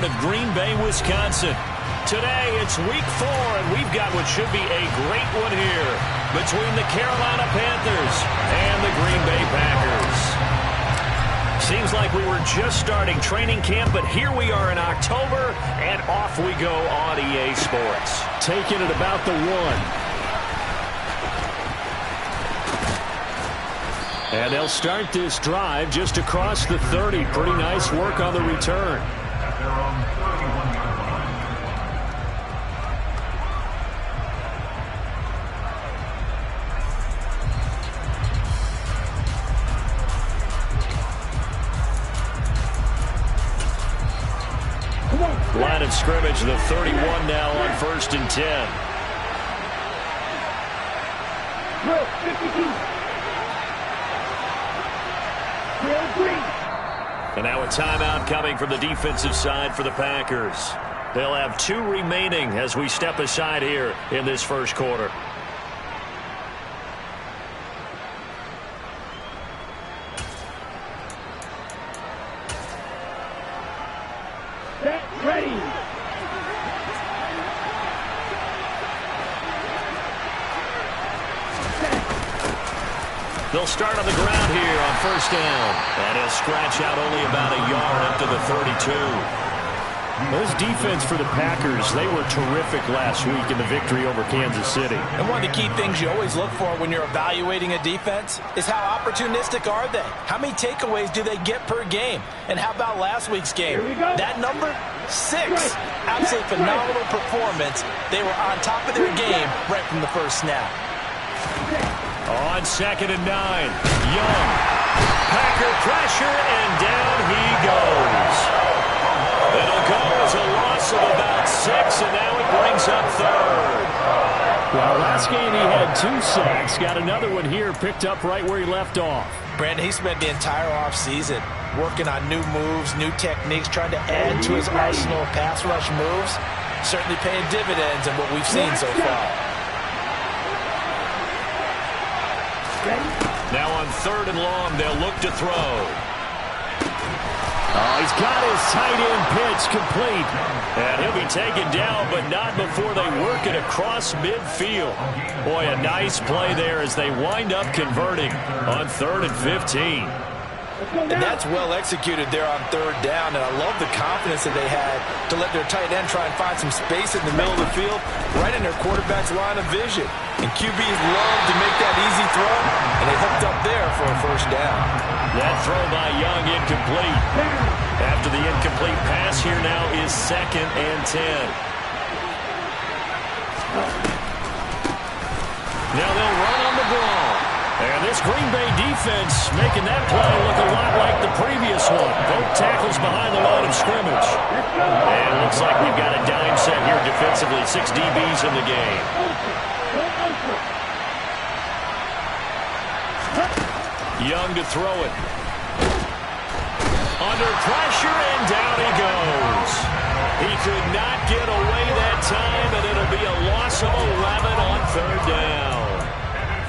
heart of Green Bay, Wisconsin. Today, it's week 4, and we've got what should be a great one here between the Carolina Panthers and the Green Bay Packers. Seems like we were just starting training camp, but here we are in October, and off we go on EA Sports. Taking it about the 1. And they'll start this drive just across the 30. Pretty nice work on the return. Line of scrimmage, the 31 now on 1st and 10. And now a timeout coming from the defensive side for the Packers. They'll have 2 remaining as we step aside here in this first quarter. They'll start on the ground here on 1st down. And he'll scratch out only about a yard up to the 32. This defense for the Packers, they were terrific last week in the victory over Kansas City. And one of the key things you always look for when you're evaluating a defense is how opportunistic are they? How many takeaways do they get per game? And how about last week's game? That number? 6. Absolutely phenomenal performance. They were on top of their game right from the first snap. On 2nd and 9, Young. Packer pressure, and down he goes. It'll go as a loss of about 6, and now it brings up 3rd. Well, last game he had 2 sacks. Got another one here, picked up right where he left off. Brandon, he spent the entire offseason working on new moves, new techniques, trying to add to his arsenal of pass rush moves. Certainly paying dividends in what we've seen so far. Now on 3rd and long, they'll look to throw. Oh, he's got his tight end pitch complete. And he'll be taken down, but not before they work it across midfield. Boy, a nice play there as they wind up converting on 3rd and 15. And that's well executed there on 3rd down, and I love the confidence that they had to let their tight end try and find some space in the middle of the field, right in their quarterback's line of vision. And QBs love to make that easy throw, and they hooked up there for a 1st down. That throw by Young incomplete. After the incomplete pass, here now is 2nd and 10. Now they'll run on the ball. And this Green Bay defense making that play look a lot like the previous one. Both tackles behind the line of scrimmage. And it looks like we've got a dime set here defensively. 6 DBs in the game. Young to throw it. Under pressure, and down he goes. He could not get away that time, and it'll be a loss of 11 on 3rd down.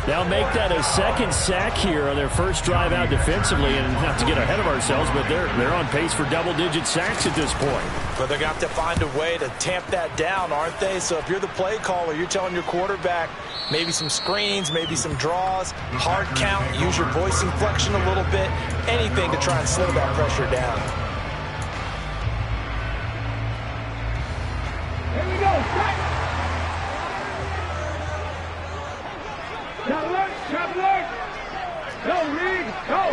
They'll make that a 2nd sack here on their first drive out defensively, and not to get ahead of ourselves, but they're on pace for double-digit sacks at this point. But they're going to have to find a way to tamp that down, aren't they? So if you're the play caller, you're telling your quarterback maybe some screens, maybe some draws, hard count, use your voice inflection a little bit, anything to try and slow that pressure down. Here we go, strike! Traveler! Go, Reed! Go!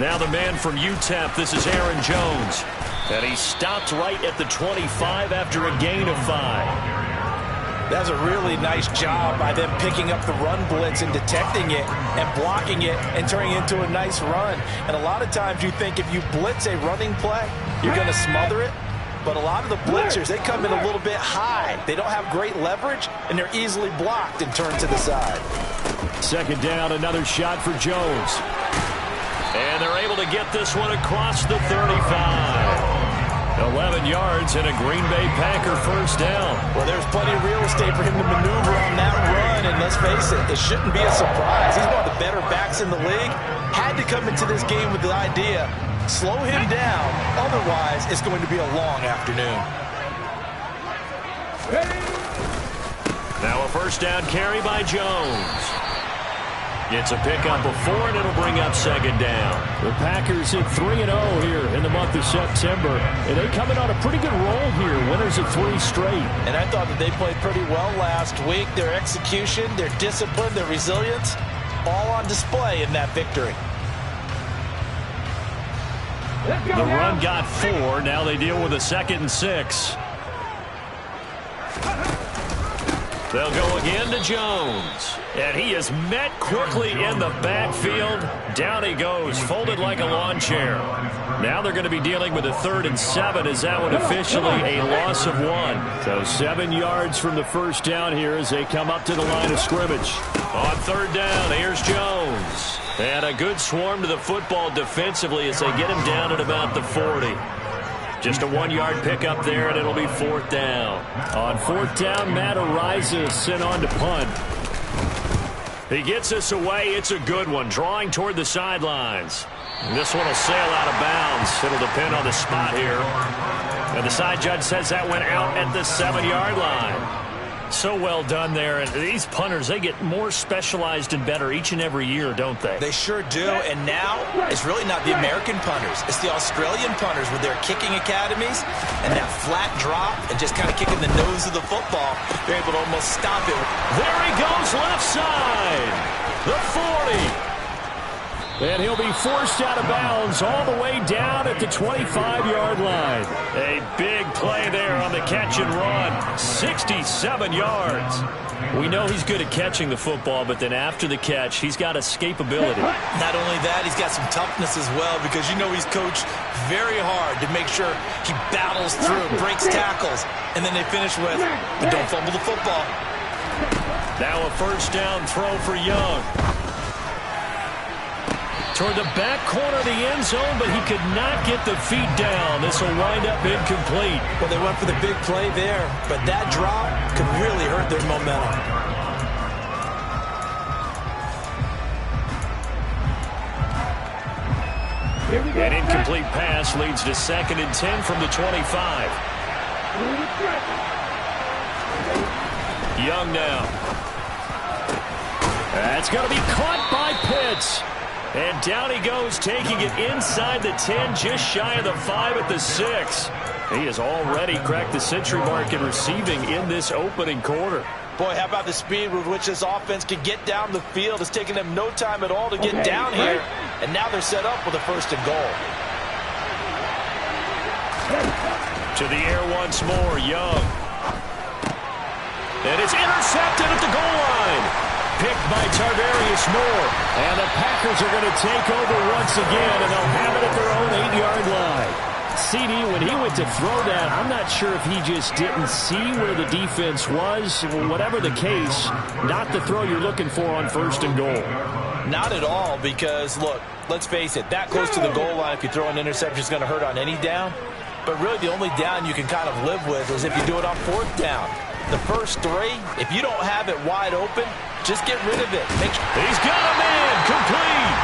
Now the man from UTEP, this is Aaron Jones. And he stopped right at the 25 after a gain of 5. That's a really nice job by them picking up the run blitz and detecting it and blocking it and turning it into a nice run. And a lot of times you think if you blitz a running play, you're going to smother it. But a lot of the blitzers, they come in a little bit high. They don't have great leverage, and they're easily blocked and turned to the side. 2nd down, another shot for Jones. And they're able to get this one across the 35. 11 yards and a Green Bay Packer 1st down. Well, there's plenty of real estate for him to maneuver on that run, and let's face it, it shouldn't be a surprise. He's one of the better backs in the league. Had to come into this game with the idea Slow him down. Otherwise, it's going to be a long afternoon. Now a first down carry by Jones. It's a pickup of 4, and it'll bring up second down. The Packers hit 3-0 here in the month of September, and they come in on a pretty good roll here, winners of 3 straight. And I thought that they played pretty well last week. Their execution, their discipline, their resilience, all on display in that victory. The run got 4. Now they deal with a 2nd and 6. They'll go again to Jones. And he is met quickly in the backfield. Down he goes, folded like a lawn chair. Now they're going to be dealing with a 3rd and 7 as that one officially a loss of 1. So 7 yards from the first down here as they come up to the line of scrimmage. On 3rd down, here's Jones. And a good swarm to the football defensively as they get him down at about the 40. Just a 1-yard pickup there, and it'll be 4th down. On 4th down, Matt Ariza sent on to punt. He gets us away. It's a good one, drawing toward the sidelines. And this one will sail out of bounds. It'll depend on the spot here. And the side judge says that went out at the 7-yard line. So well done there. And these punters, they get more specialized and better each and every year, don't they? They sure do. And now it's really not the American punters. It's the Australian punters with their kicking academies and that flat drop and just kind of kicking the nose of the football. They're able to almost stop it. There he goes, left side. The 40. And he'll be forced out of bounds all the way down at the 25-yard line. A big play there on the catch and run. 67 yards. We know he's good at catching the football, but then after the catch, he's got escapability. Not only that, he's got some toughness as well because you know he's coached very hard to make sure he battles through, breaks tackles, and then they finish with, but don't fumble the football. Now a first down throw for Young. Toward the back corner of the end zone, but he could not get the feet down. This will wind up incomplete. Well, they went for the big play there, but that drop could really hurt their momentum. An incomplete pass leads to 2nd and 10 from the 25. Young now. That's going to be caught by Pitts. And down he goes, taking it inside the 10, just shy of the 5 at the 6. He has already cracked the century mark in receiving in this opening quarter. Boy, how about the speed with which this offense can get down the field? It's taken them no time at all to get down here. And now they're set up with a 1st and goal. To the air once more, Young. And it's intercepted at the goal line. Picked by Tarvarius Moore. And the Packers are going to take over once again, and they'll have it at their own 8-yard line. CD, when he went to throw that, I'm not sure if he just didn't see where the defense was. Whatever the case, not the throw you're looking for on 1st and goal. Not at all, because, look, let's face it, that close to the goal line, if you throw an interception, is going to hurt on any down. But really, the only down you can kind of live with is if you do it on 4th down. The first 3, if you don't have it wide open, just get rid of it. He's got a man, complete.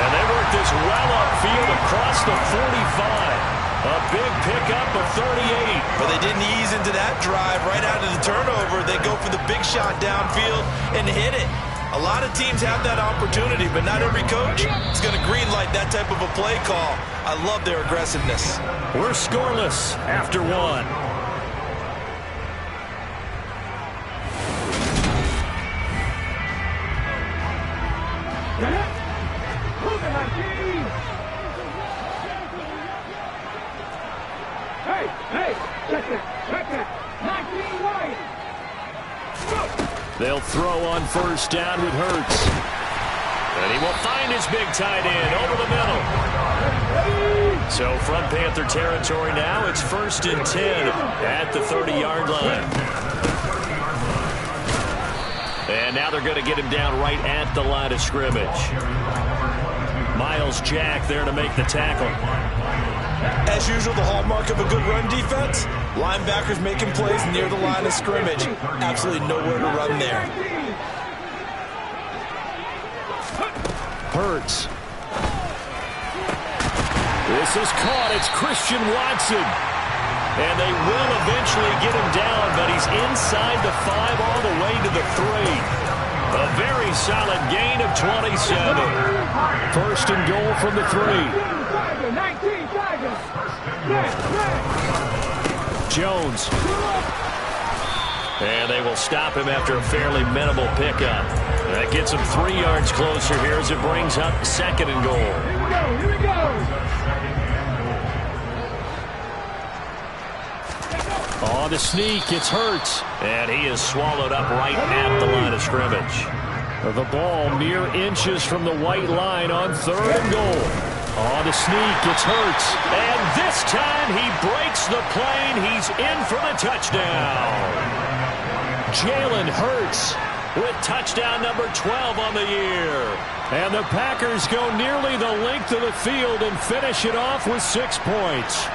And they work this well upfield across the 45. A big pickup of 38. But they didn't ease into that drive right out of the turnover. They go for the big shot downfield and hit it. A lot of teams have that opportunity, but not every coach is going to green light that type of a play call. I love their aggressiveness. We're scoreless after 1. They'll throw on 1st down with Hurts. And he will find his big tight end over the middle. So from Panther territory now, it's 1st and 10 at the 30-yard line. And now they're going to get him down right at the line of scrimmage. Miles Jack there to make the tackle. As usual, the hallmark of a good run defense, linebackers making plays near the line of scrimmage. Absolutely nowhere to run there. Hurts. This is caught. It's Christian Watson. And they will eventually get him down, but he's inside the 5 all the way to the 3. A very solid gain of 27. First and goal from the 3. Jones. And they will stop him after a fairly minimal pickup. That gets him 3 yards closer here as it brings up second and goal. Here we go. On the sneak, it's Hurts. And he is swallowed up right at the line of scrimmage. The ball mere inches from the white line on third and goal. On the sneak, it's Hurts. And this time he breaks the plane. He's in for the touchdown. Jalen Hurts with touchdown number 12 on the year. And the Packers go nearly the length of the field and finish it off with 6 points.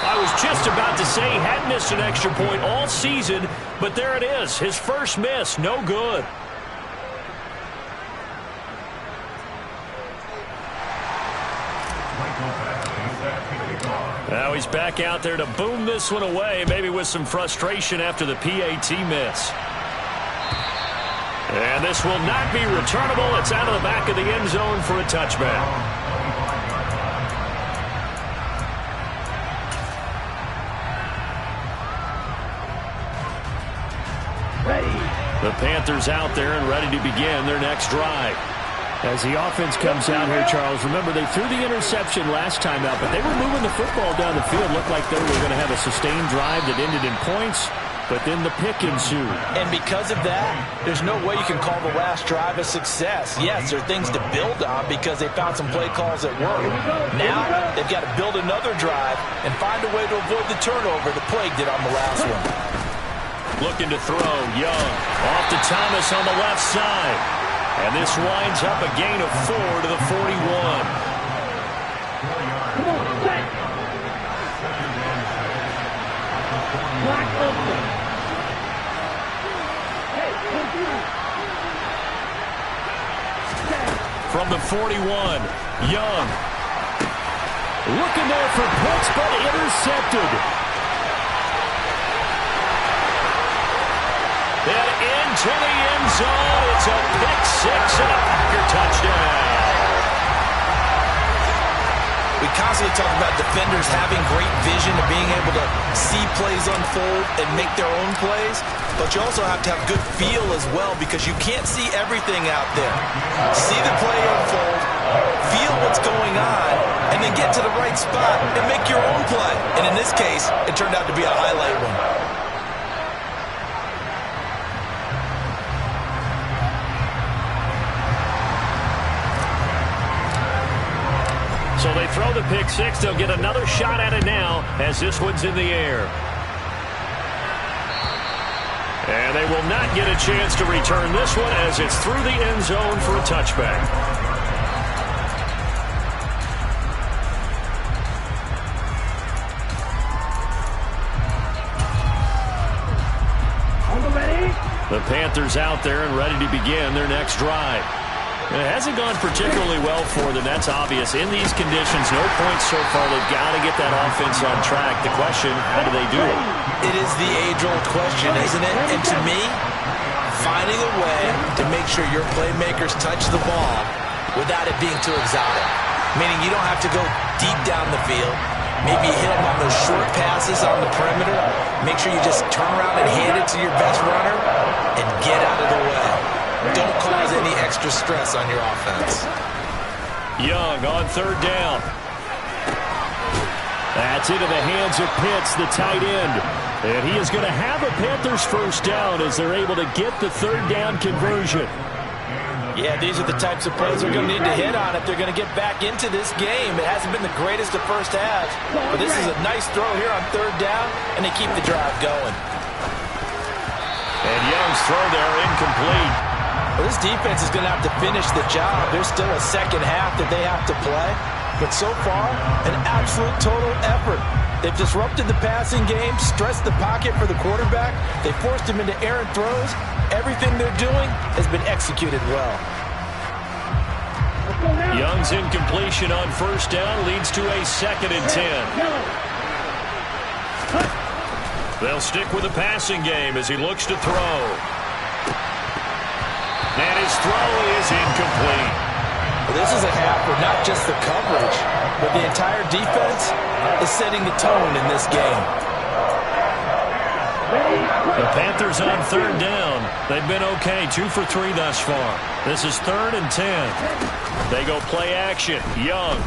I was just about to say he hadn't missed an extra point all season, but there it is. His first miss, no good. Now he's back out there to boom this one away, maybe with some frustration after the PAT miss. And this will not be returnable. It's out of the back of the end zone for a touchback. The Panthers out there and ready to begin their next drive. As the offense comes out here, Charles, remember they threw the interception last time out, but they were moving the football down the field. Looked like they were going to have a sustained drive that ended in points, but then the pick ensued. And because of that, there's no way you can call the last drive a success. Yes, there are things to build on because they found some play calls that work. Now they've got to build another drive and find a way to avoid the turnover the plague did on the last one. Looking to throw, Young, off to Thomas on the left side. And this winds up a gain of 4 to the 41. From the 41, Young. Looking there for Pitts, but intercepted. And into the end zone, it's a pick 6 and a Packer touchdown. We constantly talk about defenders having great vision and being able to see plays unfold and make their own plays, but you also have to have good feel as well because you can't see everything out there. See the play unfold, feel what's going on, and then get to the right spot and make your own play. And in this case, it turned out to be a highlight one. So they throw the pick 6. They'll get another shot at it now as this one's in the air. And they will not get a chance to return this one as it's through the end zone for a touchback. The Panthers out there and ready to begin their next drive. It hasn't gone particularly well for them. That's obvious. In these conditions, no points so far. They've got to get that offense on track. The question, how do they do it? It is the age-old question, isn't it? And to me, finding a way to make sure your playmakers touch the ball without it being too exotic. Meaning you don't have to go deep down the field. Maybe you hit them on those short passes on the perimeter. Make sure you just turn around and hand it to your best runner and get out of the way. Don't cause any extra stress on your offense. Young on third down. That's into the hands of Pitts, the tight end. And he is going to have a Panthers first down as they're able to get the third down conversion. Yeah, these are the types of plays they're going to need to hit on if they're going to get back into this game. It hasn't been the greatest of first halves, but this is a nice throw here on third down, and they keep the drive going. And Young's throw there incomplete. Well, this defense is going to have to finish the job. There's still a second half that they have to play. But so far, an absolute total effort. They've disrupted the passing game, stressed the pocket for the quarterback. They forced him into errant throws. Everything they're doing has been executed well. Young's incompletion on first down leads to a 2nd and 10. They'll stick with the passing game as he looks to throw. And his throw is incomplete. Well, this is a half where not just the coverage, but the entire defense is setting the tone in this game. The Panthers on 3rd down. They've been okay, 2 for 3 thus far. This is 3rd and 10. They go play action. Young.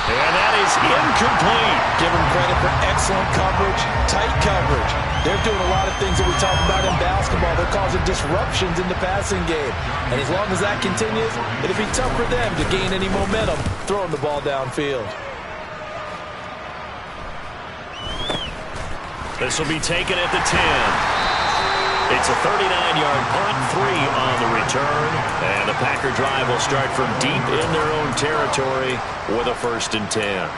And that is incomplete. Give them credit for excellent coverage, tight coverage. They're doing a lot of things that we talk about in basketball. They're causing disruptions in the passing game. And as long as that continues, it'll be tough for them to gain any momentum throwing the ball downfield. This will be taken at the 10. It's a 39-yard punt, 3 on the return. And the Packer drive will start from deep in their own territory with a 1st and 10.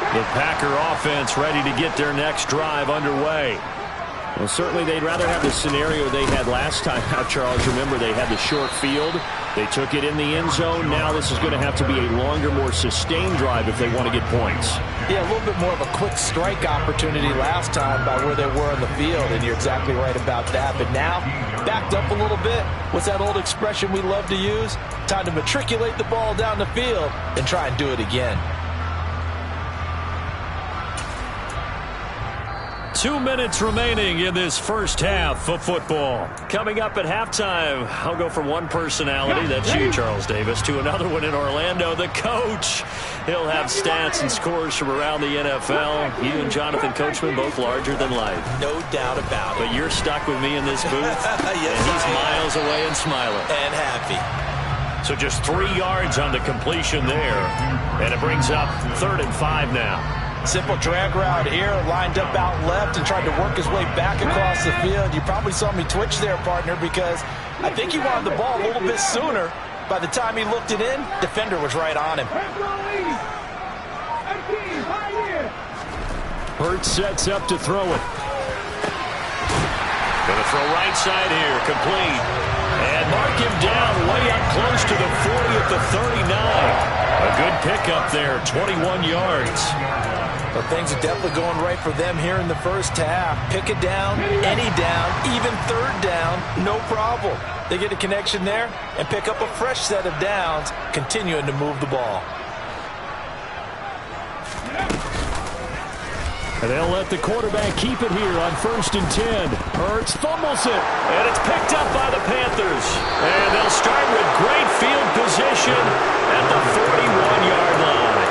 The Packer offense ready to get their next drive underway. Well, certainly they'd rather have the scenario they had last time out, Charles. Remember, they had the short field. They took it in the end zone. Now this is going to have to be a longer, more sustained drive if they want to get points. Yeah, a little bit more of a quick strike opportunity last time by where they were on the field, and you're exactly right about that. But now, backed up a little bit. What's that old expression we love to use? Time to matriculate the ball down the field and try and do it again. 2 minutes remaining in this first half of football. Coming up at halftime, I'll go from one personality, that's you, Charles Davis, to another one in Orlando, the coach. He'll have stats and scores from around the NFL. You and Jonathan Coachman, both larger than life. No doubt about it. But you're stuck with me in this booth, yes, and he's miles away and smiling. And happy. So just 3 yards on the completion there, and it brings up 3rd and 5 now. Simple drag route here, lined up out left and tried to work his way back across the field. You probably saw me twitch there, partner, because I think he wanted the ball a little bit sooner. By the time he looked it in, defender was right on him. Hurts sets up to throw it. Gonna throw right side here, complete. And mark him down way up close to the 40 at the 39. A good pickup there, 21 yards. But things are definitely going right for them here in the first half. Pick it down, any down, even 3rd down, no problem. They get a connection there and pick up a fresh set of downs, continuing to move the ball. And they'll let the quarterback keep it here on 1st and 10. Hurts fumbles it, and it's picked up by the Panthers. And they'll start with great field position at the 41-yard line.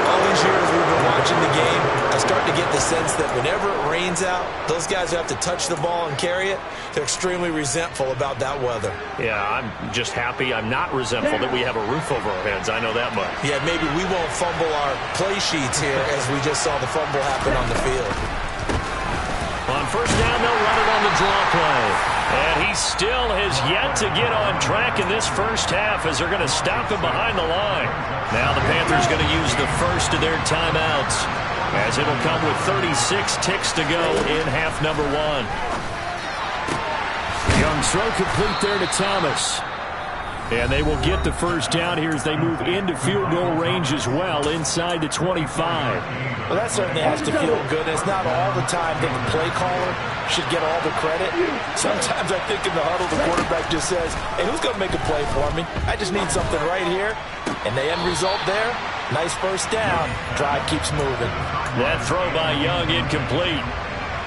All these years we've been watching the game, I start to get the sense that whenever it rains out, those guys who have to touch the ball and carry it, they're extremely resentful about that weather. Yeah, I'm just happy I'm not resentful that we have a roof over our heads. I know that much. Yeah, maybe we won't fumble our play sheets here as we just saw the fumble happen on the field. On 1st down, they'll run it on the draw play. And he still has yet to get on track in this first half as they're going to stop him behind the line. Now the Panthers going to use the first of their timeouts as it'll come with 36 ticks to go in half number 1. Young's throw complete there to Thomas. And they will get the first down here as they move into field goal range as well, inside the 25. Well, that certainly has to feel good. It's not all the time that the play caller should get all the credit. Sometimes I think in the huddle, the quarterback just says, hey, who's going to make a play for me? I just need something right here. And the end result there, nice first down. Drive keeps moving. That throw by Young incomplete.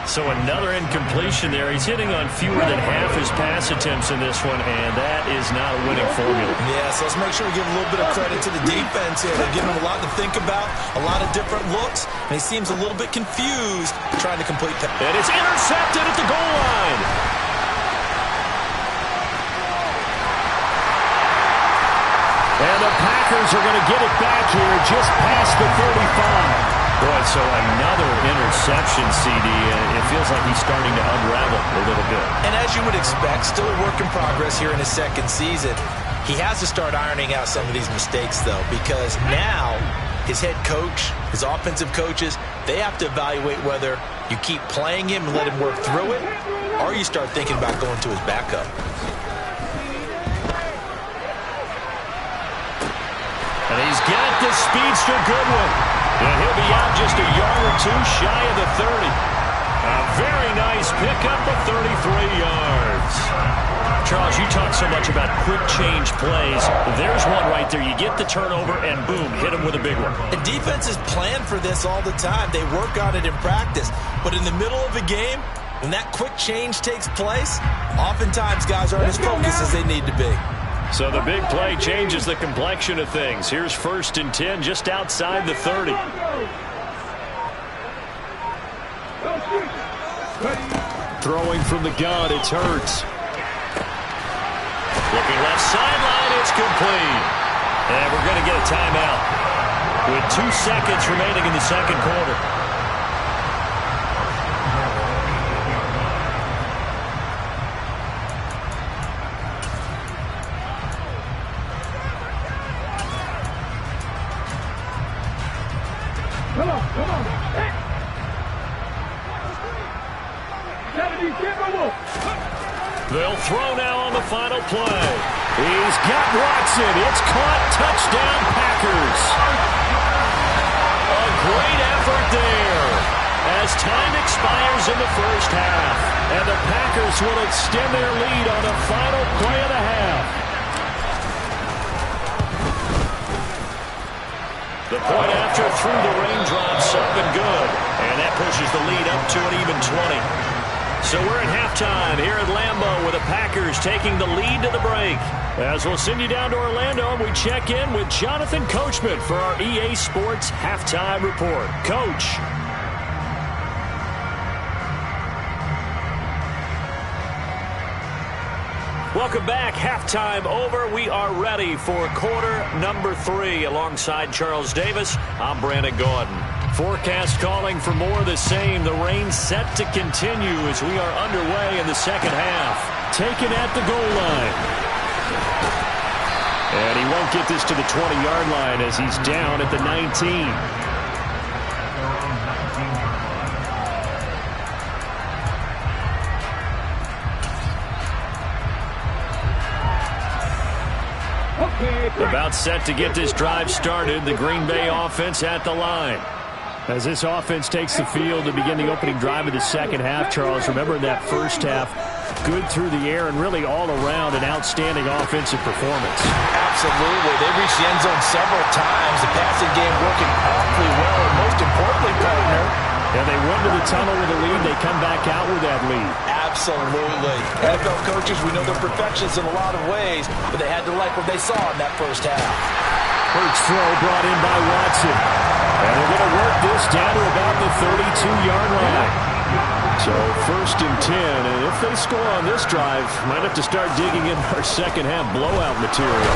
So another incompletion there. He's hitting on fewer than half his pass attempts in this one, and that is not a winning formula. Yes, let's make sure we give a little bit of credit to the defense here. They're giving him a lot to think about, a lot of different looks, and he seems a little bit confused trying to complete that. And it's intercepted at the goal line. And the Packers are going to get it back here just past the 35. Boy, so another interception, CD, and it feels like he's starting to unravel a little bit. And as you would expect, still a work in progress here in his second season. He has to start ironing out some of these mistakes, though, because now his head coach, his offensive coaches, they have to evaluate whether you keep playing him and let him work through it, or you start thinking about going to his backup. And he's got the speedster Goodwin. And he'll be out just a yard or two shy of the 30. A very nice pickup of 33 yards. Charles, you talk so much about quick change plays. There's one right there. You get the turnover and boom, hit him with a big one. And defenses plan for this all the time. They work on it in practice. But in the middle of a game, when that quick change takes place, oftentimes guys aren't as focused as they need to be. So the big play changes the complexion of things. Here's 1st and 10 just outside the 30. Throwing from the gun, it's Hurts. Looking left sideline, it's complete. And we're going to get a timeout with 2 seconds remaining in the second quarter. Come on. Hey. 70, Deeogdouble. They'll throw now on the final play. He's got Watson. It's caught. Touchdown, Packers. A great effort there as time expires in the first half. And the Packers will extend their lead on the final play of the half. The point after through the raindrops up and good. And that pushes the lead up to an even 20. So we're at halftime here at Lambeau with the Packers taking the lead to the break. As we'll send you down to Orlando, and we check in with Jonathan Coachman for our EA Sports Halftime Report. Coach. Welcome back. Halftime over. We are ready for quarter number 3. Alongside Charles Davis, I'm Brandon Gordon. Forecast calling for more of the same. The rain set to continue as we are underway in the second half. Taken at the goal line. And he won't get this to the 20-yard line as he's down at the 19. About set to get this drive started. The Green Bay offense at the line. As this offense takes the field to begin the opening drive of the second half, Charles, remember in that first half, good through the air and really all around an outstanding offensive performance. Absolutely. They reached the end zone several times. The passing game working awfully well. And most importantly, partner, and they went to the tunnel with a lead. They come back out with that lead. Absolutely. NFL coaches, we know they're perfectionists in a lot of ways, but they had to like what they saw in that first half. Hurts throw brought in by Watson. And they're going to work this down to about the 32-yard line. So 1st and 10, and if they score on this drive, might have to start digging in our second half blowout material.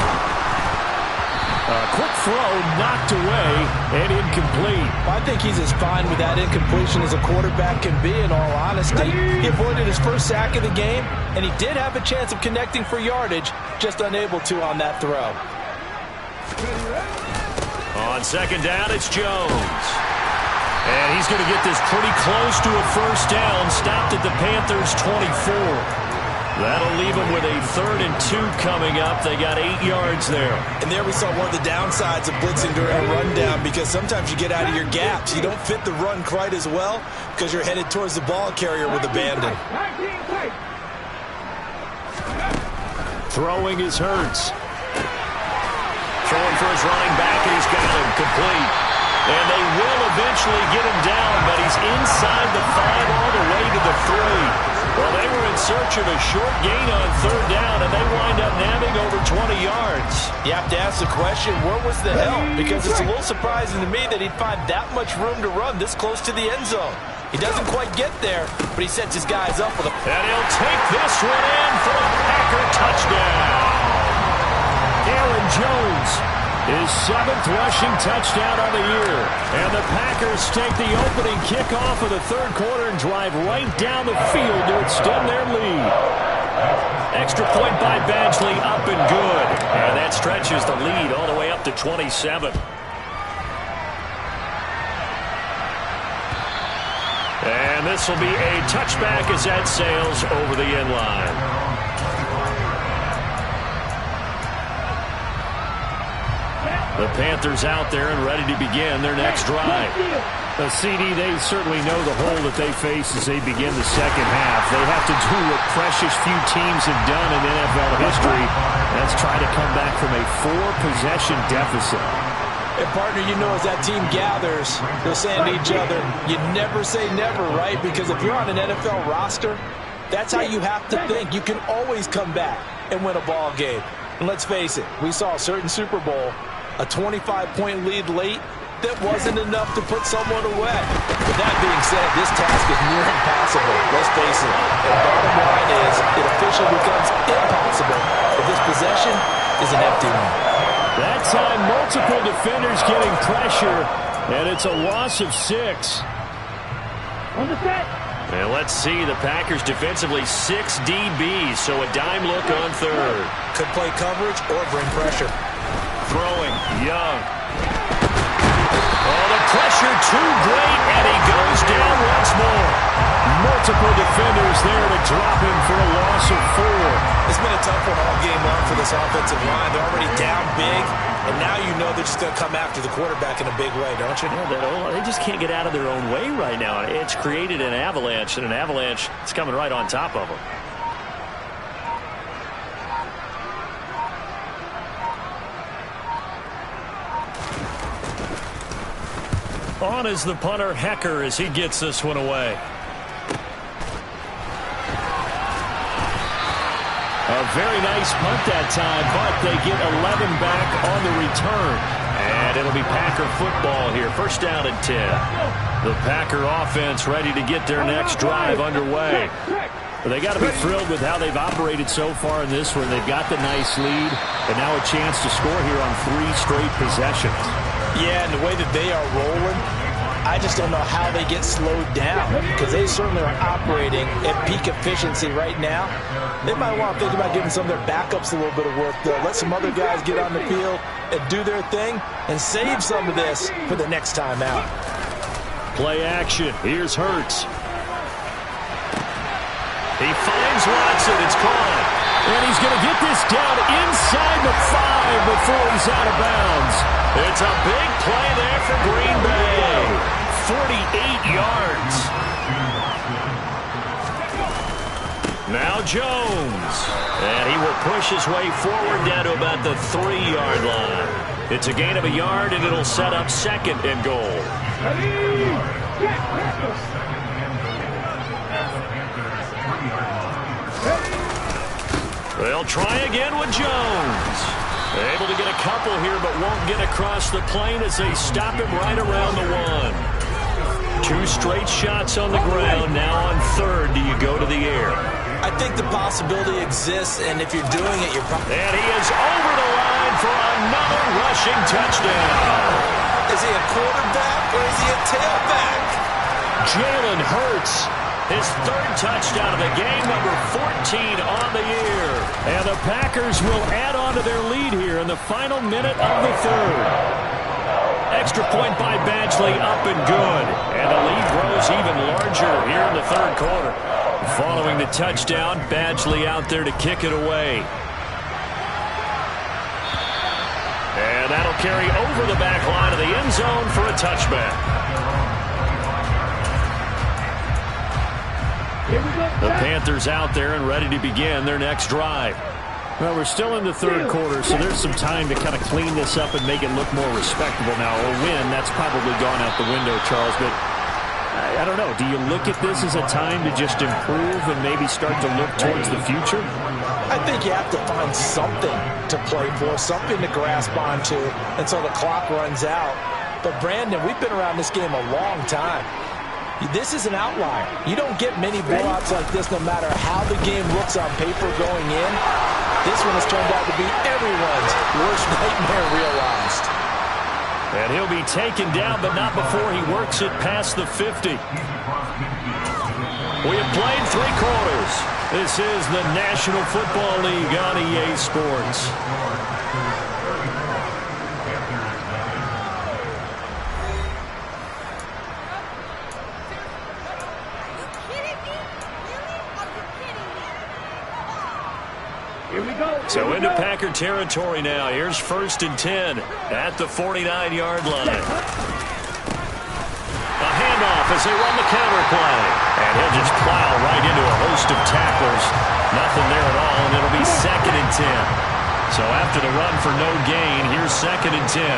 Quick throw knocked away and incomplete. I think he's as fine with that incompletion as a quarterback can be, in all honesty. He avoided his first sack of the game, and he did have a chance of connecting for yardage, just unable to on that throw. On second down, it's Jones. And he's going to get this pretty close to a first down, stopped at the Panthers' 24. That'll leave them with a 3rd and 2 coming up. They got 8 yards there. And there we saw one of the downsides of blitzing during a rundown, because sometimes you get out of your gaps. You don't fit the run quite as well because you're headed towards the ball carrier with abandon. Throwing is Hurts. Throwing for his running back, and he's got him complete. And they will eventually get him down, but he's inside the 5 all the way to the 3. Well, they were in search of a short gain on 3rd down, and they wind up nabbing over 20 yards. You have to ask the question, where was the help? Because it's a little surprising to me that he'd find that much room to run this close to the end zone. He doesn't quite get there, but he sets his guys up with a... And he'll take this one in for a Packer touchdown. Aaron Jones His 7th rushing touchdown on the year. And the Packers take the opening kickoff of the third quarter and drive right down the field to extend their lead. Extra point by Badgley, up and good. And that stretches the lead all the way up to 27. And this will be a touchback as that sails over the end line. The Panthers out there and ready to begin their next drive. The CD, they certainly know the hole that they face as they begin the second half. They have to do what precious few teams have done in NFL history. That's try to come back from a 4-possession deficit. And partner, you know, as that team gathers, they're saying to each other, you never say never, right? Because if you're on an NFL roster, that's how you have to think. You can always come back and win a ball game. And let's face it, we saw a certain Super Bowl, a 25-point lead late, that wasn't enough to put someone away. With that being said, this task is near impossible. Let's face it. And bottom line is, it officially becomes impossible if this possession is an empty one. That time, multiple defenders getting pressure, and it's a loss of 6. On the set. And let's see, the Packers defensively 6 DBs, so a dime look on third. Could play coverage or bring pressure. Throwing, Young. Oh, the pressure too great, and he goes down once more. Multiple defenders there to drop him for a loss of 4. It's been a tough one all game long for this offensive line. They're already down big, and now you know they're just going to come after the quarterback in a big way, don't you? Yeah, they just can't get out of their own way right now. It's created an avalanche, and an avalanche is coming right on top of them. On is the punter, Hecker, as he gets this one away. A very nice punt that time, but they get 11 back on the return. And it'll be Packer football here. First down and 10. The Packer offense ready to get their next drive underway. But they got to be thrilled with how they've operated so far in this one. They've got the nice lead, and now a chance to score here on 3 straight possessions. Yeah, and the way that they are rolling, I just don't know how they get slowed down, because they certainly are operating at peak efficiency right now. They might want to think about giving some of their backups a little bit of work, though. Let some other guys get on the field and do their thing and save some of this for the next time out. Play action. Here's Hurts. He finds Watson. It's caught. And he's going to get this down inside the 5 before he's out of bounds. It's a big play there for Green Bay. 48 yards. Now Jones. And he will push his way forward down to about the 3-yard line. It's a gain of a yard, and it'll set up 2nd and goal. They'll try again with Jones. Able to get a couple here, but won't get across the plane as they stop him right around the 1. 2 straight shots on the ground. Now on 3rd, do you go to the air? I think the possibility exists, and if you're doing it, you're probably... And he is over the line for another rushing touchdown. Is he a quarterback or is he a tailback? Jalen Hurts, his 3rd touchdown of the game, number 14 on the year. And the Packers will add on to their lead here in the final minute of the 3rd. Extra point by Badgley, up and good. And the lead grows even larger here in the 3rd quarter. Following the touchdown, Badgley out there to kick it away. And that'll carry over the back line of the end zone for a touchback. The Panthers out there and ready to begin their next drive. Well, we're still in the 3rd quarter, so there's some time to kind of clean this up and make it look more respectable now. A win, that's probably gone out the window, Charles, but I don't know. Do you look at this as a time to just improve and maybe start to look towards the future? I think you have to find something to play for, something to grasp onto until the clock runs out. But, Brandon, we've been around this game a long time. This is an outlier. You don't get many blowouts like this no matter how the game looks on paper going in. This one has turned out to be everyone's worst nightmare realized. And he'll be taken down, but not before he works it past the 50. We have played 3 quarters. This is the National Football League on EA Sports. So into Packer territory now. Here's 1st and 10 at the 49-yard line. A handoff as they run the counter play. And he'll just plow right into a host of tacklers. Nothing there at all, and it'll be 2nd and 10. So after the run for no gain, here's 2nd and 10.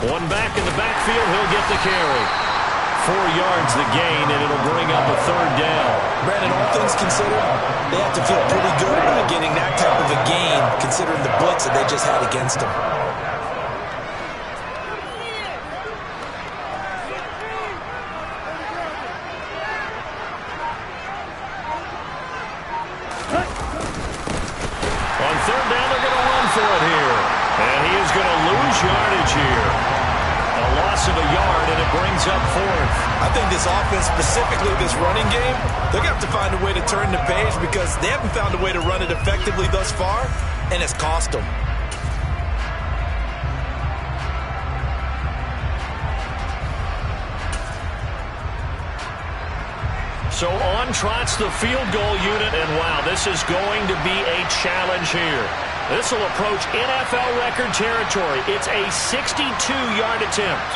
One back in the backfield, he'll get the carry. 4 yards the gain, and it'll bring up a 3rd down. Brandon, all things considered, they have to feel pretty good about getting that type of a gain, considering the blitz that they just had against them. On 3rd down, they're going to run for it here. And he is going to lose yardage here. A loss of a yard, and it brings up 4th. I think this offense, specifically this running game, they're going to have to find a way to turn the page because they haven't found a way to run it effectively thus far, and it's cost them. So on trots the field goal unit, and wow, this is going to be a challenge here. This will approach NFL record territory. It's a 62-yard attempt.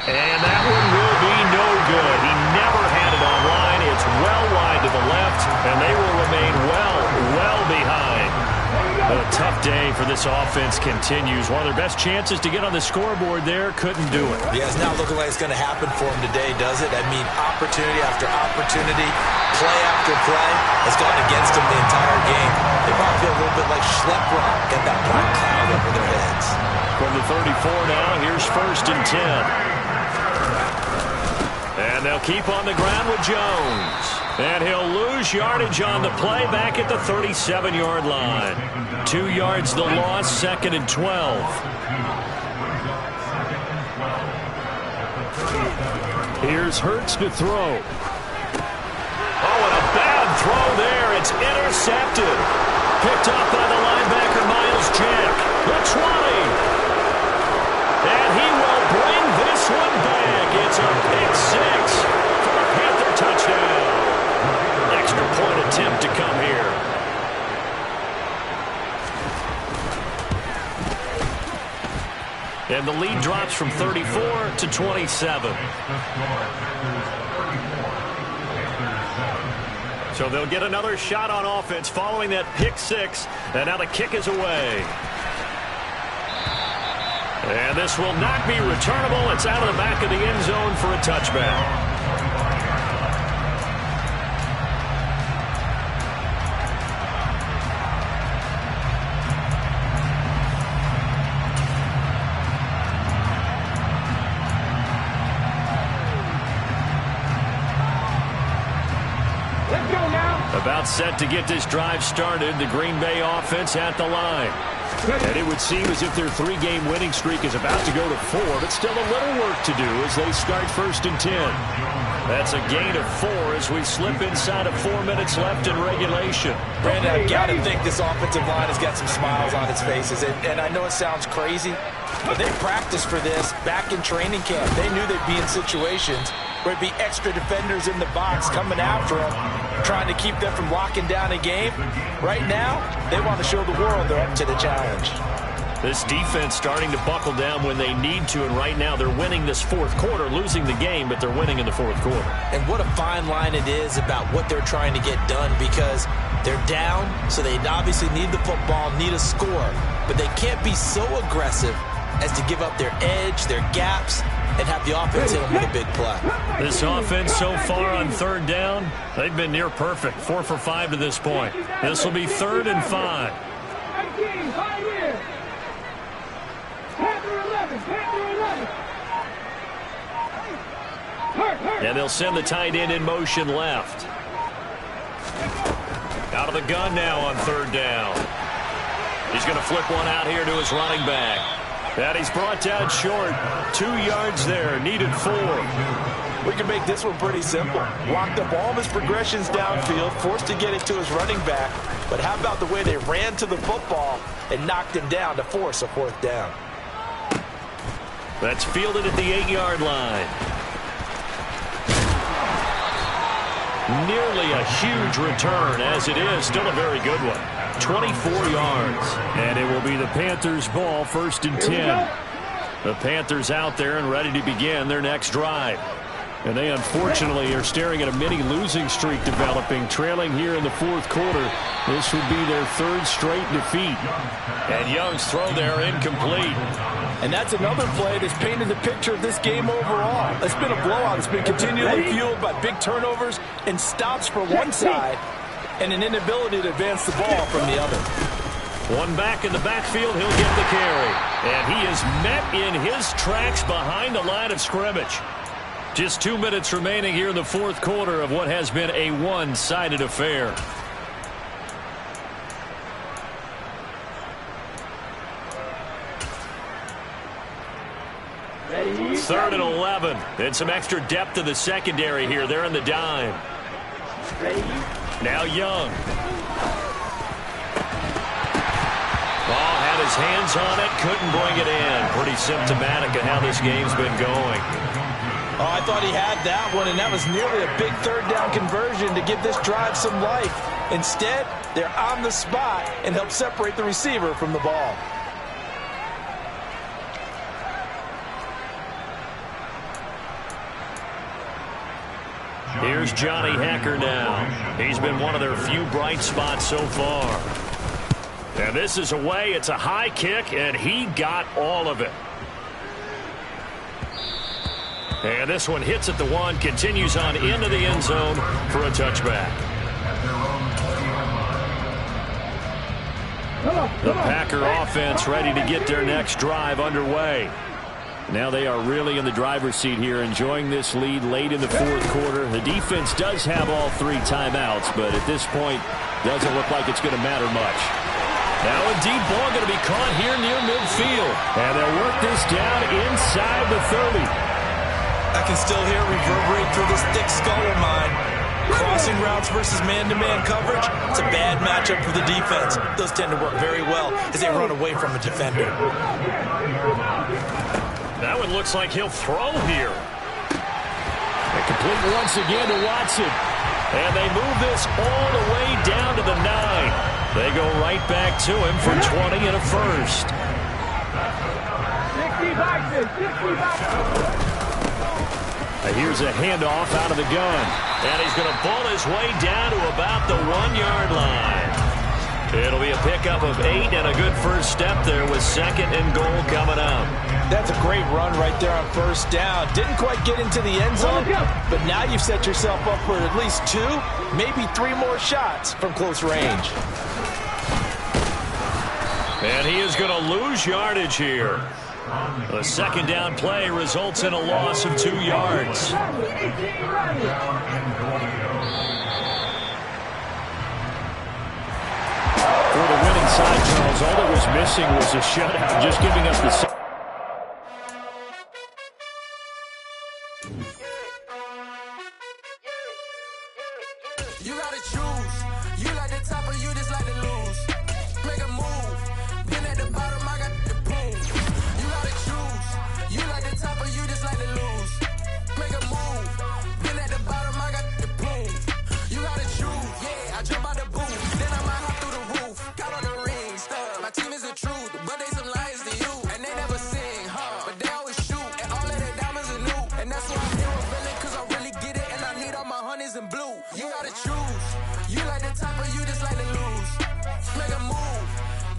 And that one will be no good. He never had it online. It's well wide to the left, and they will remain well behind. A tough day for this offense continues. One of their best chances to get on the scoreboard there, couldn't do it. Yeah, it's not looking like it's going to happen for them today, does it? I mean, opportunity after opportunity, play after play has gone against them the entire game. They probably feel a little bit like Schlepp Rock, got that black cloud over their heads. From the 34 now, here's 1st and 10. And they'll keep on the ground with Jones. And he'll lose yardage on the play back at the 37-yard line. 2 yards the loss, 2nd and 12. Here's Hurts to throw. Oh, and a bad throw there. It's intercepted. Picked up by the linebacker, Miles Jack. The 20. And he will bring this one back. It's a pick 6 for a Panther touchdown. Extra point attempt to come here. And the lead drops from 34 to 27. So they'll get another shot on offense following that pick 6. And now the kick is away. And this will not be returnable. It's out of the back of the end zone for a touchback. About set to get this drive started. The Green Bay offense at the line. And it would seem as if their 3-game winning streak is about to go to 4, but still a little work to do as they start 1st and 10. That's a gain of 4 as we slip inside of 4 minutes left in regulation. Brandon, I've got to think this offensive line has got some smiles on its faces. And I know it sounds crazy, but they practiced for this back in training camp. They knew they'd be in situations where it'd be extra defenders in the box coming after them, trying to keep them from locking down a game. Right now, they want to show the world they're up to the challenge. This defense starting to buckle down when they need to, and right now they're winning this 4th quarter, losing the game, but they're winning in the 4th quarter. And what a fine line it is about what they're trying to get done, because they're down, so they obviously need the football, need a score, but they can't be so aggressive as to give up their edge, their gaps, and have the offense hit them with a big play. This offense so far on third down, they've been near perfect. 4 for 5 to this point. This will be 3rd and 5. And they'll send the tight end in motion left. Out of the gun now on 3rd down. He's going to flip one out here to his running back. And he's brought down short. 2 yards there, needed 4. We can make this one pretty simple. Locked up all of his progressions downfield, forced to get it to his running back. But how about the way they ran to the football and knocked him down to force a 4th down? That's fielded at the 8-yard line. Nearly a huge return, as it is. Still a very good one. 24 yards. And it will be the Panthers' ball, 1st and 10. The Panthers out there and ready to begin their next drive. And they unfortunately are staring at a mini losing streak developing, trailing here in the 4th quarter. This would be their 3rd straight defeat. And Young's throw there incomplete. And that's another play that's painted the picture of this game overall. It's been a blowout. It's been continually fueled by big turnovers and stops for one side and an inability to advance the ball from the other. One back in the backfield, he'll get the carry. And he is met in his tracks behind the line of scrimmage. Just 2 minutes remaining here in the 4th quarter of what has been a one-sided affair. Third and 11. And some extra depth to the secondary here. They're in the dime. Now Young. Ball had his hands on it. Couldn't bring it in. Pretty symptomatic of how this game's been going. Oh, I thought he had that one, and that was nearly a big 3rd down conversion to give this drive some life. Instead, they're on the spot and help separate the receiver from the ball. Here's Johnny Hacker now. He's been one of their few bright spots so far. And this is away. It's a high kick, and he got all of it. And this one hits at the 1, continues on into the end zone for a touchback. The Packer offense ready to get their next drive underway. Now they are really in the driver's seat here, enjoying this lead late in the 4th quarter. The defense does have all 3 timeouts, but at this point, doesn't look like it's going to matter much. Now a deep ball going to be caught here near midfield. And they'll work this down inside the 30. I can still hear it reverberate through this thick skull of mine. Crossing routes versus man-to-man coverage, it's a bad matchup for the defense. Those tend to work very well as they run away from a defender. That one looks like he'll throw here. And complete once again to Watson. And they move this all the way down to the 9. They go right back to him for 20 and a first. 60 boxes, 60 boxes. Here's a handoff out of the gun. And he's going to ball his way down to about the 1-yard line. It'll be a pickup of 8 and a good first step there with 2nd and goal coming up. That's a great run right there on 1st down. Didn't quite get into the end zone, but now you've set yourself up for at least 2, maybe 3 more shots from close range. And he is going to lose yardage here. The 2nd down play results in a loss of 2 yards. Side, Charles, all that was missing was a shutout, just giving up the... You gotta choose. You like the top or you just like to lose. Make a move. Been at the bottom, I got the boom. You gotta choose. You like the top or you just like to lose. Make a move. Been at the bottom, I got the boom. You gotta choose. Yeah, I jump out the booth. Then I might hop through the roof. Count on the rings, stuff. My team is the truth, but they some liars to you. And they never sing, huh? But they always shoot. And all of their diamonds are new. And that's why I'm here with feeling, cause I really get it. And I need all my honeys in blue. You gotta choose. You like the top or you just like to lose. Make a move.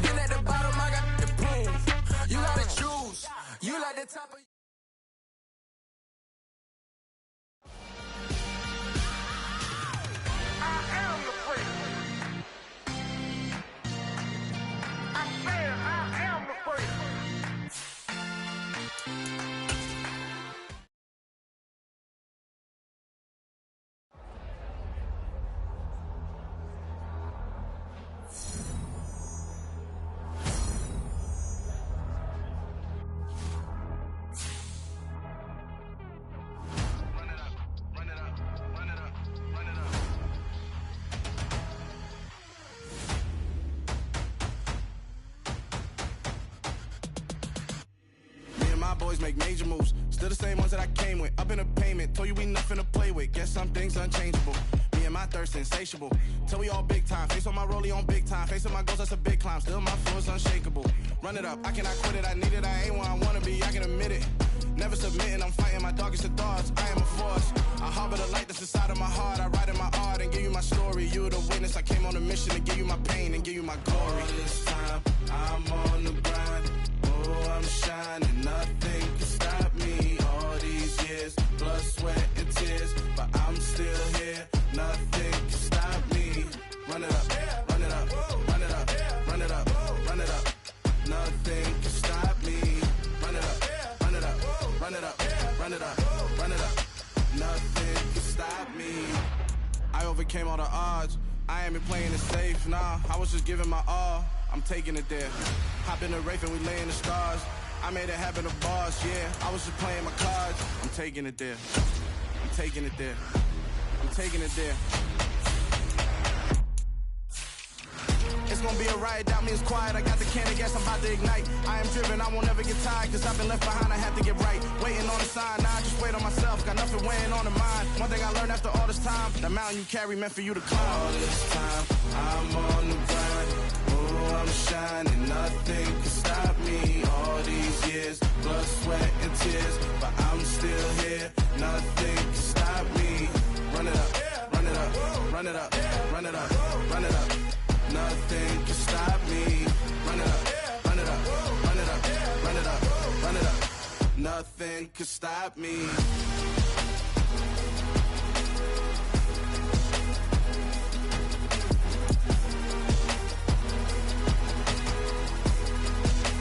Been at the bottom, I got the boom. You gotta choose. You like the top or am the freak. I said I am the freak. My boys make major moves, still the same ones that I came with. Up in a payment, told you we nothing to play with. Guess some things unchangeable. Me and my thirst insatiable. Till we all big time. Face on my rollie on big time. Facing my goals, that's a big climb. Still my flow is unshakable. Run it up, I cannot quit it. I need it, I ain't where I wanna be. I can admit it. Never submitting, I'm fighting my darkest of thoughts. I am a force. I harbor the light that's inside of my heart. I write in my art and give you my story. You the witness. I came on a mission to give you my pain and give you my glory. All this time, I'm on the grind. Oh, I'm shining, nothing can stop me. All these years, blood, sweat, and tears, but I'm still here. Nothing can stop me. Run it up, run it up, run it up, run it up, run it up. Nothing can stop me. Run it up, run it up, run it up, run it up, run it up. Nothing can stop me. I overcame all the odds. I ain't been playing it safe, nah. I was just giving my all. I'm taking it there. Hop in the Wraith and we lay in the stars. I made it happen to boss, yeah. I was just playing my cards. I'm taking it there. I'm taking it there. I'm taking it there. It's gonna be a riot, doubt me it's quiet. I got the can of gas, I'm about to ignite. I am driven, I won't never get tired, cause I've been left behind, I have to get right. Waiting on the sign, now I just wait on myself. Got nothing weighing on the mind. One thing I learned after all this time, the mountain you carry meant for you to climb. All this time, I'm on the grind. Oh, I'm shining, nothing can stop me. All these years, blood, sweat, and tears, but I'm still here. Nothing can stop me. Run it up, run it up, run it up, run it up, run it up. Nothing can stop me. Run it up, run it up, run it up, run it up, run it up. Nothing can stop me.